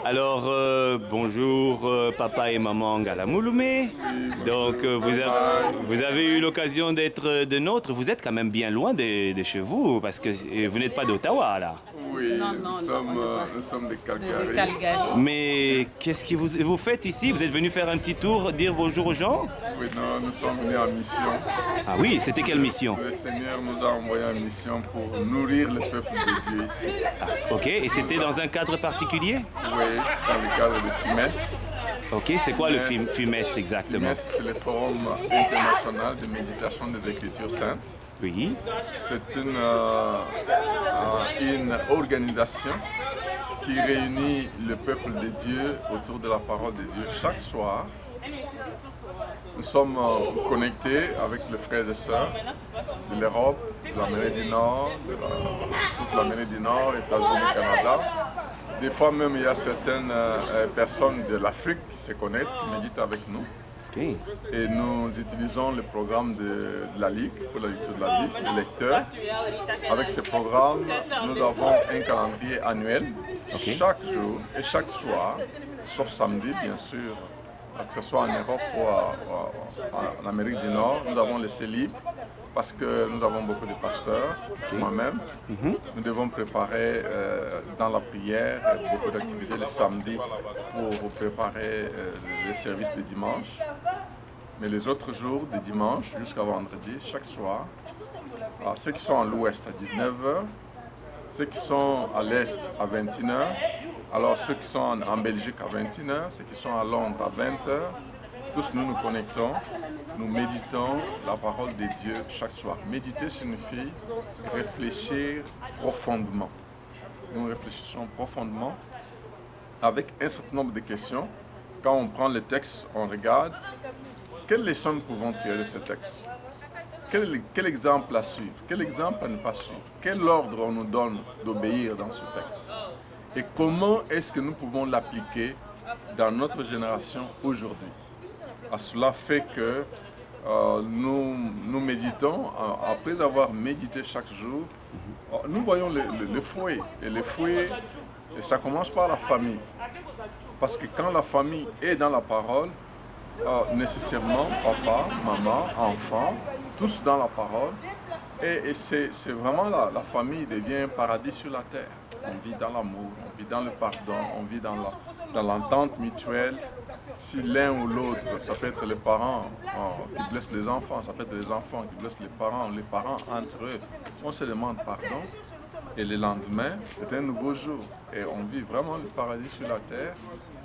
Alors, bonjour papa et maman Ngalamouloumé. Donc, vous avez eu l'occasion d'être de nôtres. Vous êtes quand même bien loin de chez vous parce que vous n'êtes pas d'Ottawa là. Oui, nous sommes de Calgary. Mais qu'est-ce que vous faites ici? Vous êtes venu faire un petit tour, dire bonjour aux gens? Oui, nous sommes venus en mission. Ah oui, c'était quelle mission? Le Seigneur nous a envoyé en mission pour nourrir le peuple de Dieu ici. Ok, et c'était dans un cadre particulier? Oui, dans le cadre de FIMES. Ok, c'est quoi le FIMES exactement? FIMES, c'est le Forum international de méditation des Écritures saintes. Oui. C'est une organisation qui réunit le peuple de Dieu autour de la parole de Dieu chaque soir. Nous sommes connectés avec les frères et sœurs de l'Europe, de l'Amérique du Nord, toute l'Amérique du Nord, États-Unis, Canada. Des fois même, il y a certaines personnes de l'Afrique qui se connectent, qui méditent avec nous. Okay. Et nous utilisons le programme de la Ligue, pour la lecture de la Bible, les lecteurs. Avec ce programme, nous avons un calendrier annuel, chaque jour et chaque soir, sauf samedi bien sûr, que ce soit en Europe ou en Amérique du Nord, nous avons laissé libre parce que nous avons beaucoup de pasteurs, moi-même. Nous devons préparer dans la prière beaucoup d'activités le samedi pour préparer les services de dimanche. Mais les autres jours, de dimanche jusqu'à vendredi, chaque soir, ceux qui sont à l'ouest à 19h, ceux qui sont à l'est à 21h, alors ceux qui sont en Belgique à 21h, ceux qui sont à Londres à 20h, tous nous nous connectons, nous méditons la parole de Dieu chaque soir. Méditer signifie réfléchir profondément. Nous réfléchissons profondément avec un certain nombre de questions. Quand on prend le texte, on regarde quelles leçons nous pouvons tirer de ce texte. Quel exemple à suivre? Quel exemple à ne pas suivre? Quel ordre on nous donne d'obéir dans ce texte? Et comment est-ce que nous pouvons l'appliquer dans notre génération aujourd'hui? Cela fait que nous méditons, après avoir médité chaque jour, nous voyons le foyer. Et le foyer, ça commence par la famille. Parce que quand la famille est dans la parole, nécessairement papa, maman, enfant, tous dans la parole. Et c'est vraiment la famille devient un paradis sur la terre. On vit dans l'amour, on vit dans le pardon, on vit dans l'entente mutuelle. Si l'un ou l'autre, ça peut être les parents qui blessent les enfants, ça peut être les enfants qui blessent les parents entre eux, on se demande pardon. Et le lendemain, c'est un nouveau jour. Et on vit vraiment le paradis sur la terre.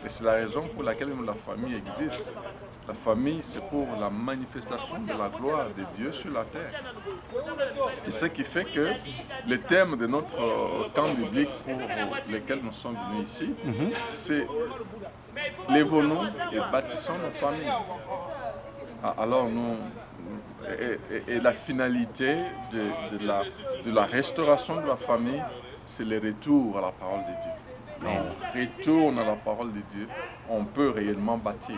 Et c'est la raison pour laquelle même la famille existe. La famille, c'est pour la manifestation de la gloire de Dieu sur la terre. C'est ce qui fait que le thème de notre temps biblique pour lequel nous sommes venus ici, c'est lèvons-nous et bâtissons nos familles. Alors et la finalité de la restauration de la famille, c'est le retour à la parole de Dieu. Quand on retourne à la parole de Dieu, on peut réellement bâtir.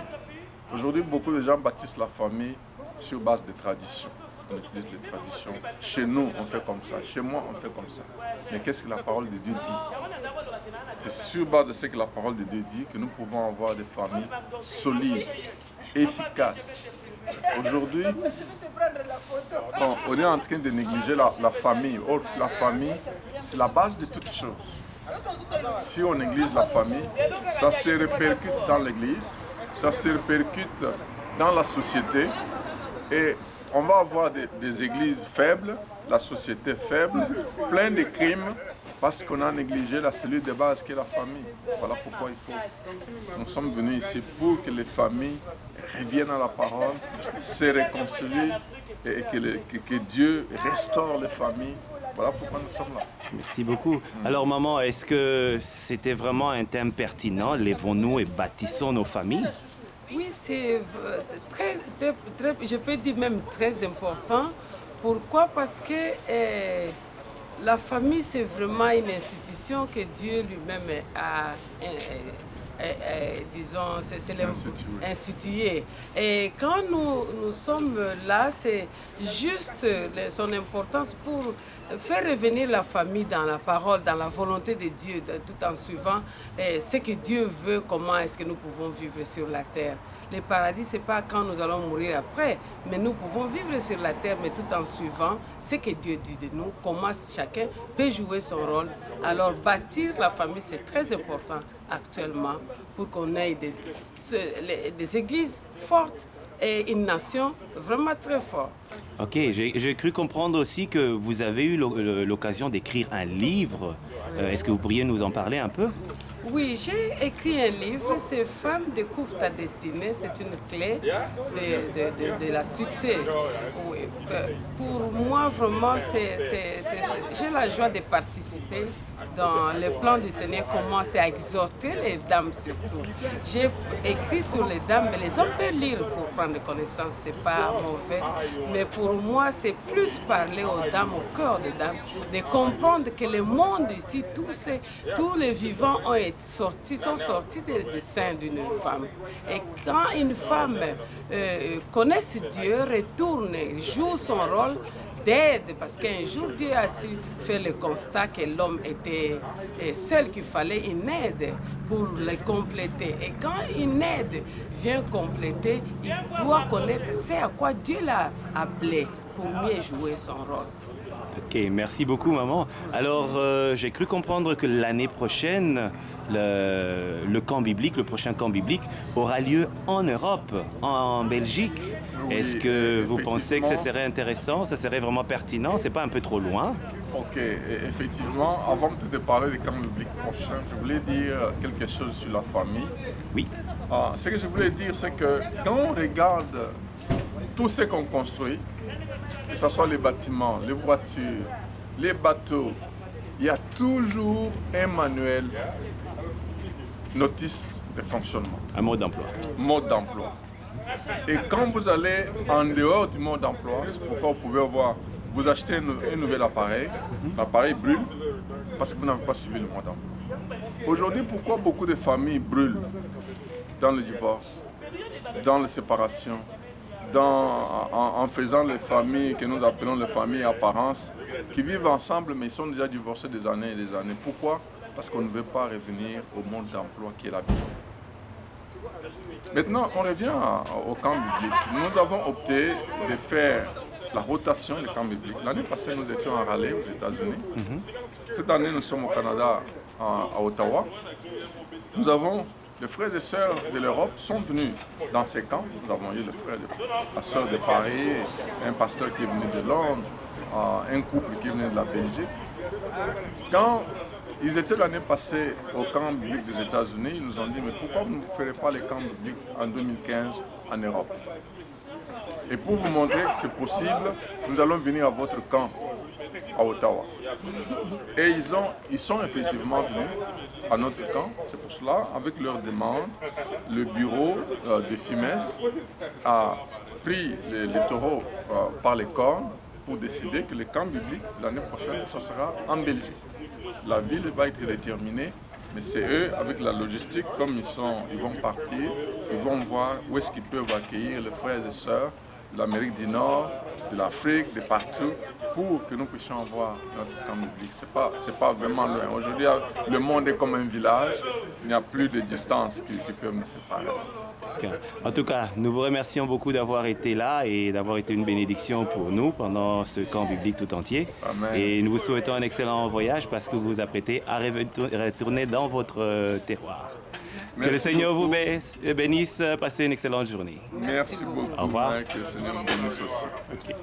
Aujourd'hui, beaucoup de gens bâtissent la famille sur base de traditions. On utilise les traditions. Chez nous, on fait comme ça. Chez moi, on fait comme ça. Mais qu'est-ce que la parole de Dieu dit? C'est sur base de ce que la parole de Dieu dit que nous pouvons avoir des familles solides, efficaces. Aujourd'hui, on est en train de négliger la famille. Or, la famille, c'est la base de toutes choses. Si on néglige la famille, ça se répercute dans l'église, ça se répercute dans la société et on va avoir des églises faibles, la société faible, plein de crimes parce qu'on a négligé la cellule de base qui est la famille. Voilà pourquoi nous sommes venus ici pour que les familles reviennent à la parole, se réconcilient et que Dieu restaure les familles. Voilà pourquoi nous sommes là. Merci beaucoup. Alors maman, est-ce que c'était vraiment un thème pertinent? Lèvons-nous et bâtissons nos familles? Oui, c'est très, je peux dire même très important. Pourquoi? Parce que la famille, c'est vraiment une institution que Dieu lui-même disons, c'est institué. Et quand nous sommes là, c'est juste son importance pour faire revenir la famille dans la parole, dans la volonté de Dieu, tout en suivant ce que Dieu veut, comment est-ce que nous pouvons vivre sur la terre. Le paradis, ce n'est pas quand nous allons mourir après, mais nous pouvons vivre sur la terre, mais tout en suivant ce que Dieu dit de nous, comment chacun peut jouer son rôle. Alors, bâtir la famille, c'est très important actuellement pour qu'on ait des églises fortes et une nation vraiment très forte. Ok, j'ai cru comprendre aussi que vous avez eu l'occasion d'écrire un livre. Est-ce que vous pourriez nous en parler un peu? Oui, j'ai écrit un livre, c'est Femme découvre ta destinée, c'est une clé de la succès. Oui, pour moi, vraiment, j'ai la joie de participer dans le plan du Seigneur, comment c'est à exhorter les dames surtout. J'ai écrit sur les dames, mais les hommes peuvent lire pour prendre connaissance, c'est pas mauvais. Mais pour moi, c'est plus parler aux dames, au cœur des dames, de comprendre que le monde ici, tous les vivants sont sortis du sein d'une femme. Et quand une femme connaît Dieu, retourne, joue son rôle d'aide, parce qu'un jour Dieu a su faire le constat que l'homme était seul, qu'il fallait une aide pour le compléter. Et quand une aide vient compléter, il doit connaître c'est à quoi Dieu l'a appelé pour mieux jouer son rôle. Ok, merci beaucoup maman. Alors j'ai cru comprendre que l'année prochaine, le camp biblique, le prochain camp biblique aura lieu en Europe, en Belgique. Oui, est-ce que vous pensez que ce serait intéressant, ça serait vraiment pertinent? C'est pas un peu trop loin? Ok, effectivement, avant de parler du camp biblique prochain, je voulais dire quelque chose sur la famille. Oui. Ce que je voulais dire, c'est que quand on regarde tout ce qu'on construit, que ce soit les bâtiments, les voitures, les bateaux, il y a toujours un manuel, notice de fonctionnement. Un mode d'emploi. Mode d'emploi. Et quand vous allez en dehors du mode d'emploi, c'est pourquoi vous pouvez voir, vous achetez un nouvel appareil, l'appareil brûle parce que vous n'avez pas suivi le mode d'emploi. Aujourd'hui, pourquoi beaucoup de familles brûlent dans le divorce, dans les séparations, en faisant les familles que nous appelons les familles apparences, qui vivent ensemble mais ils sont déjà divorcés des années et des années. Pourquoi? Parce qu'on ne veut pas revenir au monde d'emploi qui est la Bible. Maintenant, on revient au camp biblique. Nous avons opté de faire la rotation du camp biblique. L'année passée, nous étions en Raleigh aux États-Unis. Cette année, nous sommes au Canada, à Ottawa. Nous avons les frères et sœurs de l'Europe sont venus dans ces camps. Nous avons eu la sœur de Paris, un pasteur qui est venu de Londres, un couple qui est venu de la Belgique. Quand ils étaient l'année passée au camp biblique des États-Unis, ils nous ont dit, mais pourquoi vous ne ferez pas les camps bibliques en 2015 en Europe? Et pour vous montrer que c'est possible, nous allons venir à votre camp à Ottawa. Et ils sont effectivement venus à notre camp. C'est pour cela, avec leur demande, le bureau de FIMES a pris les taureaux par les cornes pour décider que le camp biblique l'année prochaine, ce sera en Belgique. La ville va être déterminée, mais c'est eux, avec la logistique, comme ils vont partir, ils vont voir où est-ce qu'ils peuvent accueillir les frères et sœurs de l'Amérique du Nord, de l'Afrique, de partout, pour que nous puissions avoir notre camp biblique. C'est pas vraiment loin. Aujourd'hui, le monde est comme un village, il n'y a plus de distance qui peuvent nous séparer. En tout cas, nous vous remercions beaucoup d'avoir été là et d'avoir été une bénédiction pour nous pendant ce camp biblique tout entier. Amen. Et nous vous souhaitons un excellent voyage parce que vous vous apprêtez à retourner dans votre terroir. Merci que le Seigneur beaucoup. vous bénisse. Passez une excellente journée. Merci beaucoup. Au revoir. Que le Seigneur nous bénisse aussi. Okay.